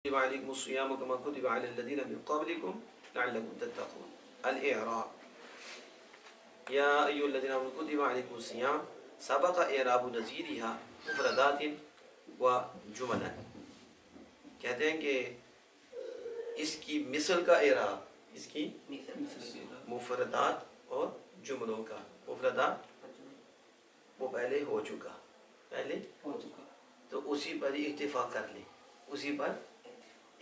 كتب عليكم الصيام كما كتب على الذين من قبلكم لعلكم تتقون. الإعراب يا أيها الذين آمنوا كتب عليكم الصيام سبق إعراب نظيرها مفردات وجملا. کہتے ہیں کہ اس کی مثل کا اعراب، اس کی مفردات اور جملوں کا، مفردات وہ پہلے ہو چکا تو اسی پر اکتفا کر لیں، اسی پر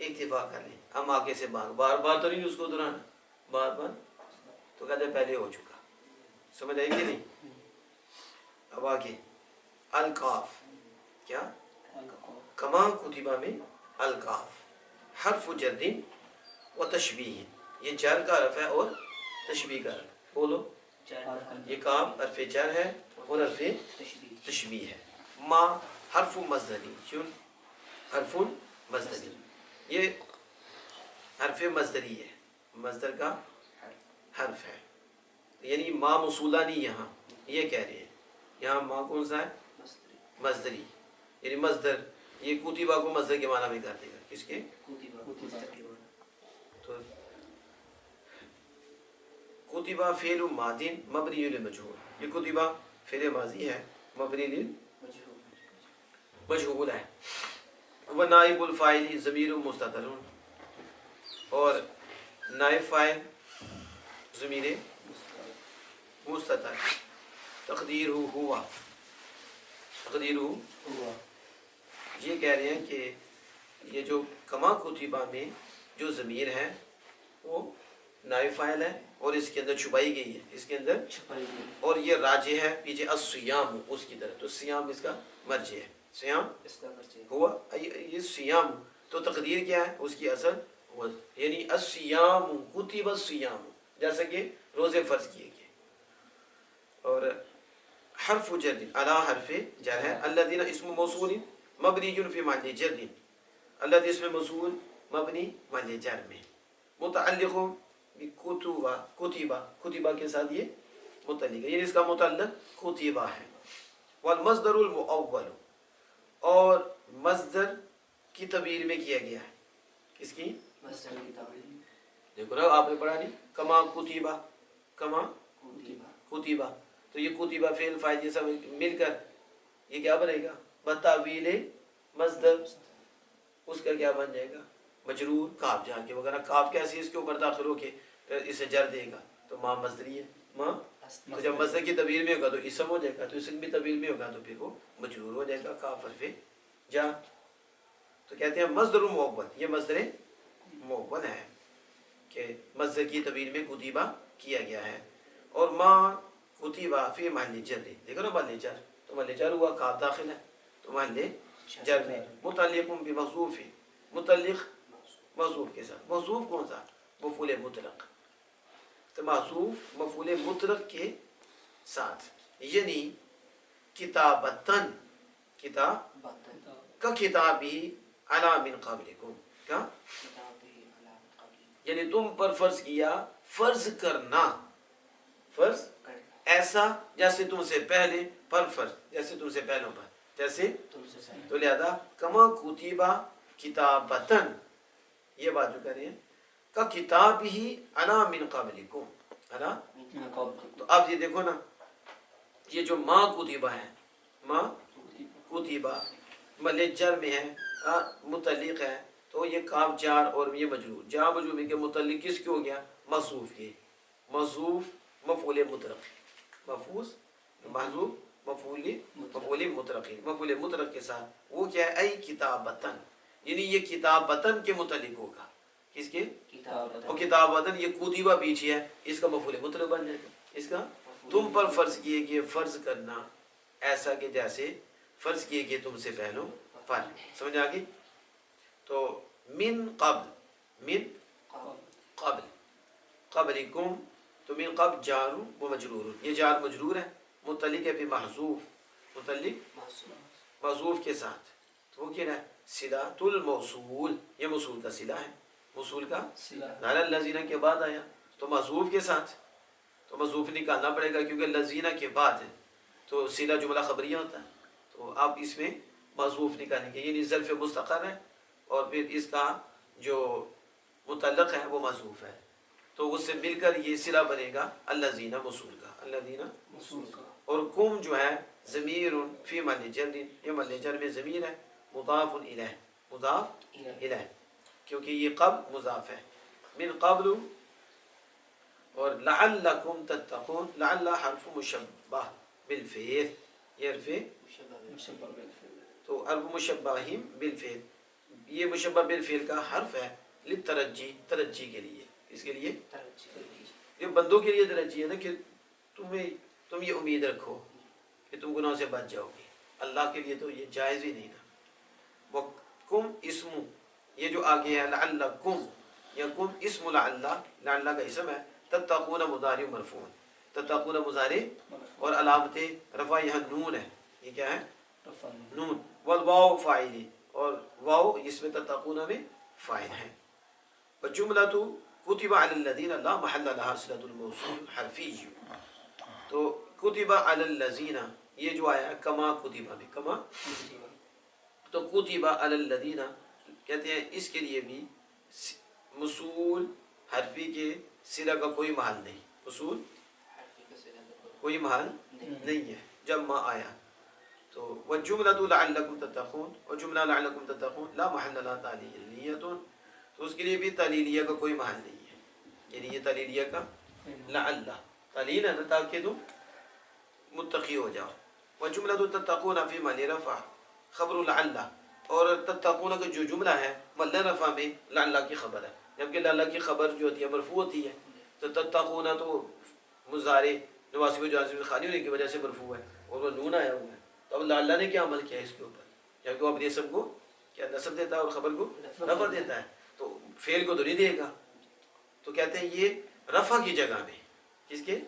اکتفا کر لیں. ہم آگے سے بار بار تو نہیں اس کو دہرانا، بار بار تو کہتے ہیں پہلے ہو چکا. سمجھ آئی کہ نہیں؟ اب آگے الکاف، کیا کما کتبہ میں الکاف حرف جر و تشبیہ، یہ جر کا حرف ہے اور تشبیہ کا حرف. بولو، یہ کاف حرف جر ہے اور حرف تشبیہ ہے. ما حرف مصدری، چون حرف مصدری، یہ حرف مصدری ہے، مصدر کا حرف ہے. یعنی ما موصولہ نہیں، یہاں یہ کہہ رہے ہیں یہاں ما کون سا ہے؟ مصدری. یعنی مصدر، یہ کتبہ کو مصدر کے معنی میں کر دے گا. کس کے؟ تو کتبہ فعل ماض مبنی للمجہول، یہ کتبہ فعل ماضی ہے مبنی للمجہول ہے. وہ نائب الفاعل ضمیر مستتر، اور نائب فاعل ضمیر مستتر تقدیر ہوا، تقدیر ہوا. یہ کہہ رہے ہیں کہ یہ جو کما کتبہ میں جو ضمیر ہے وہ نائب فاعل ہے اور اس کے اندر چھپائی گئی ہے، اس کے اندر اور یہ راجع ہے پیچھے الصیام اس کی طرف، تو سیام اس کا مرجع ہے. سیام ہوا، یہ سیام تو تقدیر کیا ہے اس کی اصل، یعنی الصیام کتب الصیام، جیسا کہ روزے فرض کیے گئے. اور حرف جر علی حرف جر ہے. الذین اسم موصول مبنی فی محل جر، الذی اسم موصول مبنی محل جر میں متعلق بکتبہ، کتبہ کے ساتھ یہ متعلق ہے، یعنی اس کا متعلق کتبہ ہے. والمصدر المؤول، اور مصدر کی تبدیل میں کیا گیا ہے. کس کی؟ مصدر کی تبدیل. دیکھو نا آپ نے پڑھا نہیں، کما کتبہ، کما کتبہ، تو یہ کتبہ فعل فاعل یہ سب مل کر یہ کیا بنے گا؟ بتاویل مصدر. اس کا کیا بن جائے گا؟ مجرور. کاف جہاں کے وغیرہ، کاف کیسی اس کے اوپر داخل ہو کے اسے جر دے گا تو ماں مصدری ہے. ماں تو جب مصدر کی تبدیل میں ہوگا تو اسم ہو جائے گا، تو اسم بھی تبدیل میں ہوگا تو پھر وہ مجرور ہو جائے گا. کاف حرف جا. تو کہتے ہیں مصدر مؤول، یہ مصدر مؤول ہے کہ مصدر کی تبدیل میں کتبہ کیا گیا ہے. اور ماں کتبہ فی محل جر، دیکھو نا محل جر، تو محل جر ہوا، کاف داخل ہے تو محل جر میں متعلق بمحذوف، متعلق محذوف کے ساتھ. محذوف کون سا؟ مفعول مطلق. تو محذوف مفعول مطلق کے ساتھ، یعنی کتابتن، کتاب کا کتابی علی من قبلکم، کیا یعنی تم پر فرض کیا، فرض کرنا، فرض ایسا جیسے تم سے پہلے، پر فرض جیسے تم سے پہلوں پر، جیسے تو لہذا کما کتبہ کتابتن، یہ بات جو کر رہے ہیں کا کتاب ہی علی من قبلکم، علی. تو اب یہ دیکھو نا، یہ جو ما کتبہ ہے، ما کتبہ محل جر میں ہے، متعلق ہے، تو یہ کاف جار اور یہ مجرور، جار مجرور کے متعلق کس کے ہو گیا؟ محذوف کے. محذوف مفعول مطلق، محذوف مفعول مطلق، مفعول مطلق کے ساتھ وہ کیا ہے؟ ای کتابتن، یعنی یہ کتابتن کے متعلق ہوگا. کس کے؟ اور کتابتن یہ کتبہ پیچھے ہے، اس کا مفعول مطلق بن جائے گا. اس کا تم پر فرض کیے گئے، فرض کرنا ایسا کہ جیسے فرض کیے گئے تم سے پہلوں پر. سمجھ آ گئی؟ تو من قبل، من قبل، قبلکم، تو من قبل جار و مجرور، یہ جار مجرور ہے، متعلق ہے بمحذوف، متعلق محذوف کے ساتھ. تو وہ کیا ہے؟ صلۃ الموصول، یہ موصول کا صلہ ہے، موصول کا علی الذین کے بعد آیا تو محذوف کے ساتھ، تو محذوف نکالنا پڑے گا کیونکہ الذین کے بعد ہے تو صلہ جملہ خبریہ ہوتا ہے. تو آپ اس میں محذوف نکالیں گے، یعنی ظرف مستقر ہے اور پھر اس کا جو متعلق ہے وہ محذوف ہے، تو اس سے مل کر یہ صلہ بنے گا الذین موصول کا، الذین موصول کا۔ اور کم جو ہے ضمیر فی محل جر، یہ محل جر میں ضمیر ہے مضاف الیہ، مضاف الیہ، کیونکہ یہ قبل مضاف ہے، من قبل، اور لعلکم تتقون، لعل حرف مشبہ بالفعل، یہ حرف تو حرف مشبہ بالفعل، یہ مشبہ بالفعل کا حرف ہے للترجی، ترجی کے لیے، اس کے لیے یہ بندوں کے لیے ترجی ہے نا کہ تم یہ امید رکھو کہ تم گناہ سے بچ جاؤ گے، اللہ کے لیے تو یہ جائز ہی نہیں نا۔ وَکُمْ اسم، یہ جو آگے ہے لعلکم، یا کم اسم لعل، لعل کا اسم ہے، تتقون مضارع مرفوع، تتقون مضارع اور علامت رفع یہاں نون ہے، یہ کیا ہے نون، والواو فاعلی، اور واو اس میں تتقون میں فاعل ہے۔ وجملۃ کتب علی الذین لا محل لها صلۃ الموصول حرفی، تو کتب علی الذین یہ جو آیا ہے کما کتب بھی، کما، تو کتب علی الذین کہتے ہیں اس کے لیے بھی موصول حرفی کے صلہ کا کوئی محل نہیں، موصول کوئی محل نہیں ہے جب ما آیا تو۔ وَالْجُمْلَةُ لَعَلَّكُمْ تَتَّقُونَ، اور جملہ لعلکم تتقون لا محل لها تعلیلیۃ، تو اس کے لیے بھی تعلیلیہ کا کوئی محل نہیں ہے، یعنی یہ تعلیلیہ کا لعل، تعلیل ہے نا تاکہ تم متقی ہو جاؤ۔ وَجُمْلَةُ تَتَّقُونَ فِي مَحَلِّ رَفْعٍ خبر لعل، اور تتقون کا جو جملہ ہے محل رفع میں لعل کی خبر ہے، جبکہ لعل کی خبر جو ہوتی ہے مرفوع ہوتی ہے، تو تتقون تو مضارع نواصب و جازم خالی ہونے کی وجہ سے مرفوع ہے اور وہ نون آیا ہوا ہے، تو اب لعل نے کیا عمل کیا اس کے اوپر، جبکہ وہ اپنے اسم کو کیا نصب دیتا ہے اور خبر کو رفع دیتا ہے، تو فعل کو تو نہیں دے گا، تو کہتے ہیں یہ رفع کی جگہ میں، کس کے،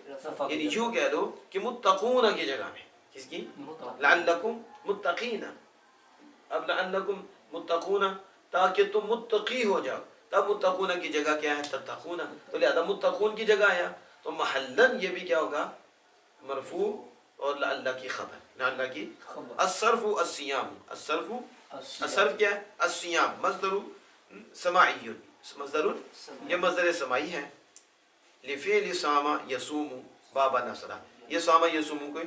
یعنی یوں کہہ دو کہ متقون کی جگہ میں، کس کی، لعلکم متقین، اب لعلکم متقون تاکہ تم متقی ہو جاؤ، تب متقون کی جگہ کیا ہے تتقون، تو لہذا متقون کی جگہ آیا تو محلن یہ بھی کیا ہوگا مرفوع اور لعل کی خبر، لعل کی الصرف الصیام، الصرف، الصرف کیا ہے الصیام، مصدر سماعی، مصدر یہ مصدر سماعی ہے، لفعل صام یصوم باب نصرہ، یہ صام یصوم کو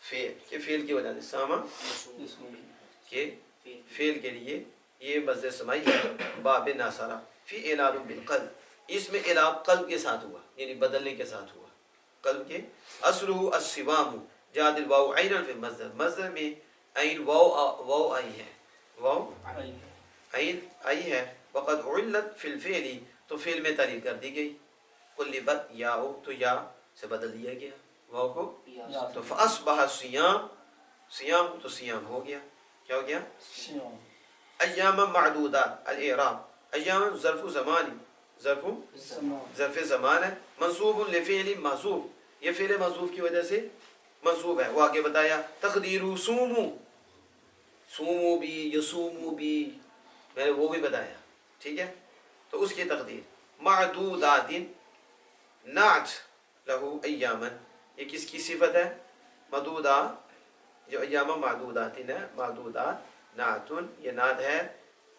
فعل کے فعل کی وجہ سے صام کے فعل کے لیے یہ مصدر سماعی ہے، باب نصرہ فی اعلان بالقلب، اس میں اعلان قلب کے ساتھ ہوا، یعنی بدلنے کے ساتھ ہوا، قلب کے، اصلہ الصوام جاد الواو عین فی مصدر، مصدر میں عین واو آئی ہے، واو عین آئی ہے، وقد علت فی الفعل، تو فعل میں تعلیل کر دی گئی، قلبت یاؤ، تو یا سے بدل دیا گیا واو کو، تو فاصبح الصیام، صیام تو صیام ہو گیا، کیا ہو گیا ایام معدودات، الاعراب ایام ظرف زمانی، ظرف زمان ہے، منصوب لفعل محذوف، یہ فعل محذوف کی وجہ سے منصوب ہے، وہ آگے بتایا تقدیر سومو، سومو بھی یسومو بھی میں نے وہ بھی بتایا، ٹھیک ہے، تو اس کی تقدیر معدودات نعت لہو ایامن، یہ کس کی صفت ہے معدودہ، جو ایام معدودات ہے، معدودات نعتن، یہ نعت ہے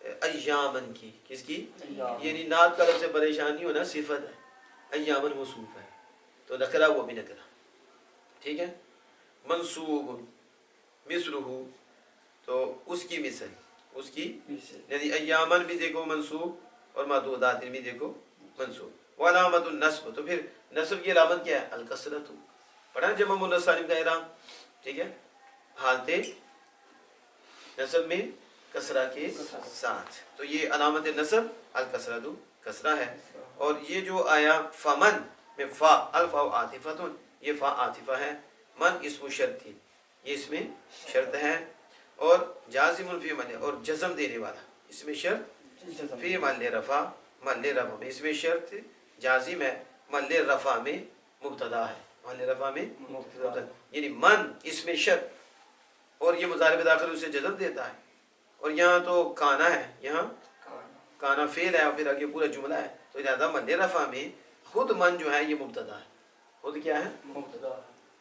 ایامن کی، کس کی، یعنی نعت کا لفظ پریشان نہیں ہونا، صفت ہے، ایامن موصوف ہے تو نکرہ وہ بھی نکرہ، ٹھیک ہے، منصوب مثلہ، تو اس کی مثل، اس کی یعنی ایامن بھی دیکھو منصوب اور معدودات بھی دیکھو منصوب، وعلامت النصب، تو پھر نصب کی علامت کیا ہے الکسرۃ، پڑھا جمع مؤنث سالم کا اعراب، ٹھیک ہے، حالت نصب میں کسرہ کے ساتھ، تو یہ علامت نصب الکسرۃ، کسرہ ہے، اور یہ جو آیا فمن میں فا، الفا عاطفۃ، یہ فا عاطفہ ہے، من اسم شرط تھی، یہ اس میں شرط ہے، اور جازم فی محل، اور جزم دینے والا اس میں شرط فی محل رفع، محل رفع میں اس میں شرط جازم ہے، محل رفع میں مبتدا ہے، محل رفع میں مبتدا، یعنی من اس میں شرط، اور یہ مضارع بداخل اسے جزم دیتا ہے، اور یہاں تو کانا ہے، یہاں کانا فعل ہے اور پھر آگے پورا جملہ ہے، تو لہذا محل رفع میں خود من جو ہے یہ مبتدا ہے، خود کیا ہے مبتدا،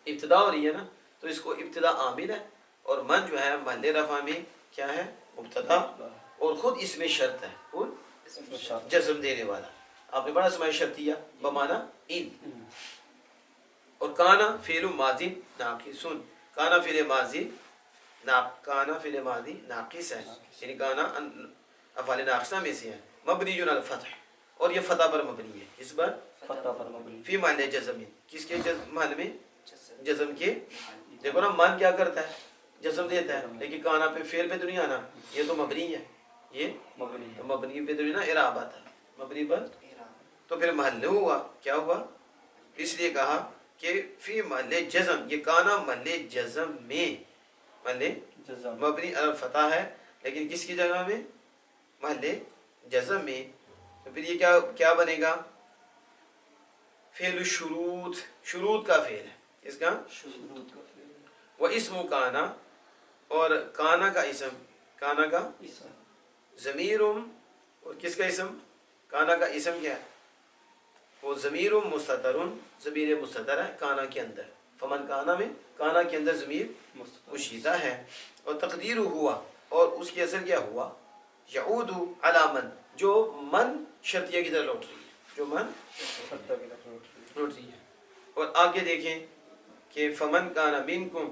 ابتدا ہو رہی ہے نا، تو اس کو ابتدا عامل ہے، اور من جو ہے محل رفع میں کیا ہے مبتدا اور خود اس میں شرط ہے، خود جزم دینے والا. آپ نے پڑھا اسماء شرطیہ بمانا ان. اور کانا فعل ماضی ناقص، کانا فعل ماضی کانا فعل ماضی ناقص ہے، یعنی کانا افعال ناقصہ میں سے ہے. مبنی علی الفتح، اور یہ فتح پر مبنی ہے. اس پر فتح پر مبنی. فی محل جزم، کس کے محل میں؟ جزم کے. دیکھو نا من کیا کرتا ہے؟ جزم دیتا ہے، لیکن کانا پہ فعل پہ تو نہیں آنا، یہ تو مبنی ہے. یہ مبنی پہ تو نہیں نا اعراب آتا، مبنی پر. تو پھر محل ہوا، کیا ہوا؟ اس لیے کہا کہ فی محل جزم، یہ کانا محل جزم میں، محل مبنی الفتح ہے، لیکن کس کی جگہ میں؟ محل جزم میں. تو پھر یہ کیا بنے گا؟ فعل شروط، شروط کا فعل ہے. اس کا وہ اسم کانا، اور کانا کا اسم، کانا کا ضمیر، اور کس کا اسم؟ کانا کا اسم کیا ہے؟ وہ ضمیر مستتر، ضمیر مستتر ہے کانا کے اندر. فمن کانا میں کانا کے اندر ضمیر پوشیدہ ہے. اور تقدیر ہوا، اور اس کی اثر کیا ہوا؟ یعود علی من، جو من شرطیہ کی طرح لوٹ رہی ہے، جو من لوٹ رہی ہے. اور آگے دیکھیں کہ فمن کانا منکم،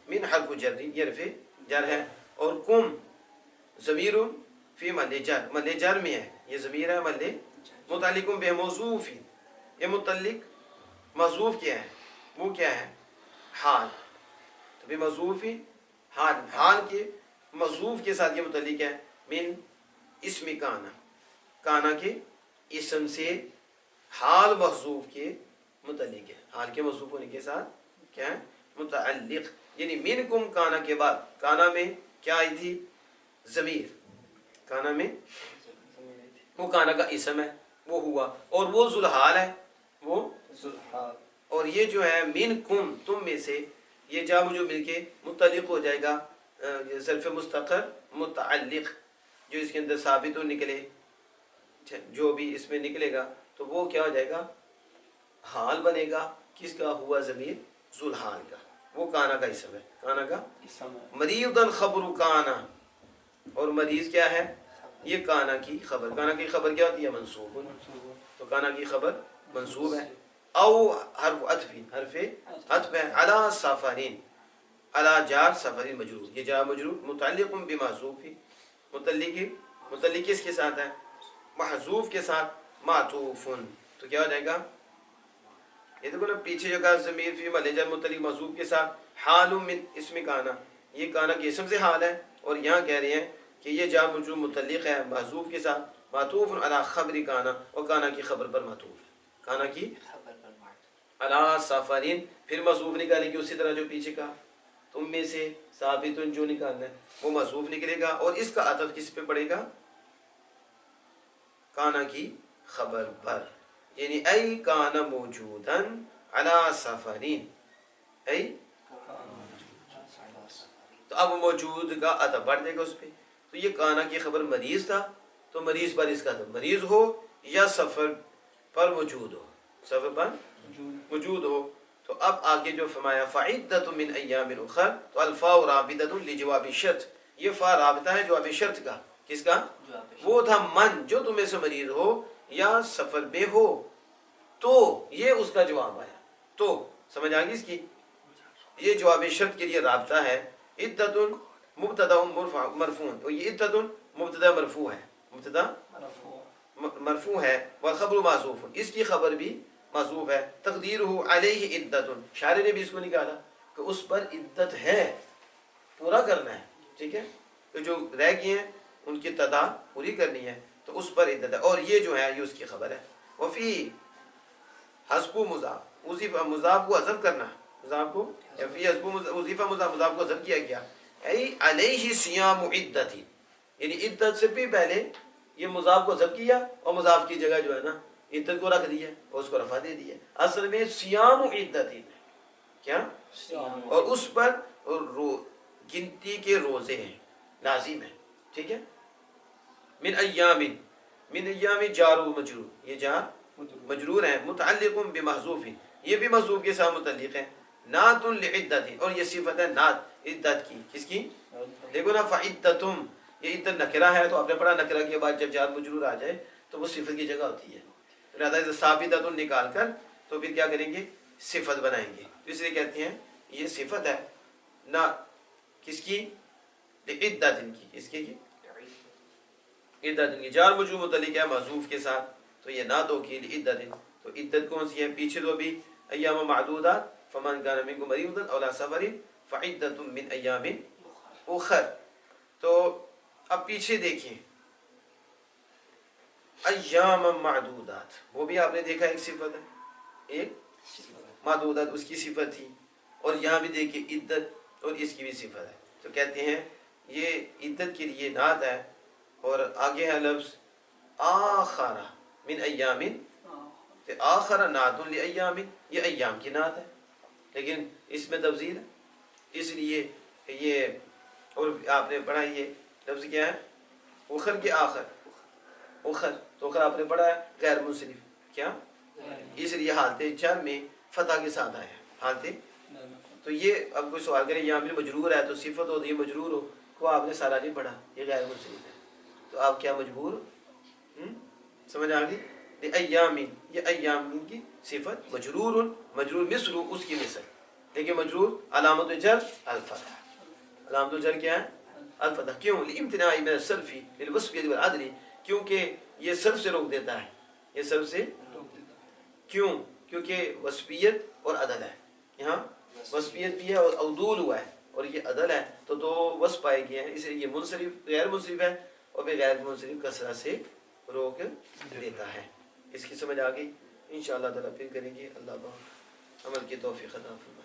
من حرف جر، یہ حرف جر ہے، اور کم ضمیر فی محل جر، محل جر میں ہے. یہ ضمیر ہے محل متعلق بہ موصوف. یہ متعلق موصوف کیا ہے؟ وہ کیا ہے؟ حال. تو بھی موصوف حال، حال کے موصوف کے ساتھ یہ متعلق ہے. من اسم کانا، کانا کے اسم سے حال محذوف کے متعلق ہے. حال کے محذوف ہونے کے ساتھ کیا ہے؟ متعلق. یعنی منکم کانا کے بعد کانا میں کیا آئی تھی؟ ضمیر. کانا میں وہ کانا کا اسم ہے، وہ ہوا، اور وہ ذوالحال ہے، وہ ذوالحال. اور یہ جو ہے منکم، تم میں سے، یہ جا جو مل کے متعلق ہو جائے گا ظرف مستقر متعلق، جو اس کے اندر ثابت ہو نکلے، جو بھی اس میں نکلے گا تو وہ کیا ہو جائے گا؟ حال بنے گا. کس کا؟ ہوا ضمیر ذوالحال کا، وہ کانا کا اسم ہے، کانا کا. مریض الخبر کانا، اور مریض کیا ہے؟ یہ کانا کی خبر. کانا کی خبر کیا ہوتی ہے؟ منصوب. تو کانا کی خبر منصوب ہے. او حرف عطف، حرف عطف ہے. علی سفرین، علی جار سفرین مجرور، یہ جار مجرور متعلق بمحذوف، متعلق کس کے ساتھ ہے؟ محذوف کے ساتھ. معطوف، تو کیا ہو جائے گا؟ یہ دیکھو نا پیچھے جو کہا ضمیر فی محل جر متعلق محذوف کے ساتھ، حال من اسم کانا، یہ کانا کے اسم سے حال ہے. اور یہاں کہہ رہے ہیں کہ یہ جار مجرور متعلق ہے محذوف کے ساتھ، معطوف علی خبر کانا، اور کانا کی خبر پر معطوف ہے. کانا کی علی سفرین، پھر محذوف نکالیں گے اسی طرح جو پیچھے کہا. تم میں سے ثابت جو نکالنا ہے وہ محذوف نکلے گا، اور اس کا عطف کس پہ پڑے گا؟ کانا کی خبر پر. یعنی ای کانا موجودن علی سفرین، ای. تو اب موجود کا عطف بڑھ دے گا اس پہ. تو یہ کانا کی خبر مریض تھا، تو مریض پر اس کا عطف مریض ہو، یا سفر پر موجود ہو، سفر پر موجود ہو. تو اب آگے جو فرمایا فعدۃ من ایام اخر، تو الفاء رابطۃ لجواب الشرط، یہ فا رابطہ ہے جواب شرط کا. کس کا؟ وہ تھا من، جو تم میں سے مریض ہو یا سفر میں ہو، تو یہ اس کا جواب آیا. تو سمجھ آ گئی اس کی؟ یہ جواب شرط کے لیے رابطہ ہے. عدۃ مبتدا مرفوع، اور یہ عدۃ مبتدا مرفوع ہے، مبتدا مرفوع ہے. والخبر معذوف، اس کی خبر بھی معذوف ہے. تقدیرہ علیہ عدۃ، شاعر نے بھی اس کو نکالا کہ اس پر عدت ہے، پورا کرنا ہے. ٹھیک ہے، تو جو رہ گئے ہیں ان کی تعداد پوری کرنی ہے، تو اس پر عدت ہے. اور یہ جو ہے یہ اس کی خبر ہے. وفی حذف مضاف، مضاف کو حذف کرنا، مضاف کو فی حذف وظیفہ مضاف کو حذف کیا گیا. ای علیہ صیام عدت، یعنی عدت سے بھی پہلے یہ مضاف کو حذف کیا، اور مضاف کی جگہ جو ہے نا عدت کو رکھ دیا اور اس کو رفع دے دیا. اصل میں صیام عدت کیا، اور اس پر گنتی کے روزے ہیں، لازم ہے. ٹھیک ہے. من ایام، من ایام جار و مجرور، یہ جار مجرور ہے. متعلق بمحذوف، یہ بھی محذوف کے ساتھ متعلق ہے. نعت لعدت، اور یہ صفت ہے نعت عدت کی. کس کی؟ دیکھو نا فعدتم، یہ عدت نکرہ ہے تو آپ نے پڑھا نکرہ کے بعد جب جار مجرور آ جائے تو وہ صفت کی جگہ ہوتی ہے، لہٰذا ثابتۃ نکال کر تو پھر کیا کریں گے، صفت بنائیں گے، تو اس لیے کہتے ہیں یہ صفت ہے نہ کس کی، عدت کی، اس کی عدت کی، جار مجرور متعلق ہے محذوف کے ساتھ، تو یہ نہ دو کی عدت، تو عدت کون سی ہے، پیچھے دو بھی ایام معدودات فمن کان منکم مریضا او علی سفر فعدۃ من ایام اخر، تو اب پیچھے دیکھیں ایام معدودات، وہ بھی آپ نے دیکھا ایک صفت ہے، ایک معدودات اس کی صفت تھی، اور یہاں بھی دیکھیں عدت اور اس کی بھی صفت ہے، تو کہتے ہیں یہ عدت کے لیے نعت ہے، اور آگے ہے لفظ آخر من ایام، آخر نعت لایام، یہ ایام کی نعت ہے، لیکن اس میں تفضیل ہے، اس لیے یہ، اور آپ نے پڑھا یہ لفظ کیا ہے، اخر کے آخر، اخر تو اخر آپ نے پڑھا ہے غیر منصرف، کیا، اس لیے حالت جر میں فتح کے ساتھ آیا حالت، تو یہ اب کوئی سوال کرے یہاں بھی مجرور ہے تو صفت ہو تو یہ مجرور ہو، کو آپ نے سارا نہیں پڑھا، یہ غیر منصرف ہے، تو آپ کیا مجبور ہو، سمجھ آ گئی، ایام، یہ ایام کی صفت مجرور، مجرور مثل اس کی مثل، لیکن مجرور علامت جر الفتح، علامت الجر کیا ہے، الفتح، کیوں، لامتناع من الصرف للوصفیہ والعدل، کیونکہ یہ صرف سے روک دیتا ہے، یہ صرف سے کیوں، کیونکہ وصفیت اور عدل ہے، یہاں وصفیت بھی ہے اور عدول ہوا ہے، اور یہ عدل ہے، تو دو وصف پائے گئے ہیں، اس لیے یہ منصرف غیر منصرف ہے، اور بھی غیر منصرف کثرت سے روک دیتا ہے، اس کی سمجھ آ گئی، انشاءاللہ تعالیٰ پھر کریں گے، اللہ عمل کی توفیق عطا فرمائے۔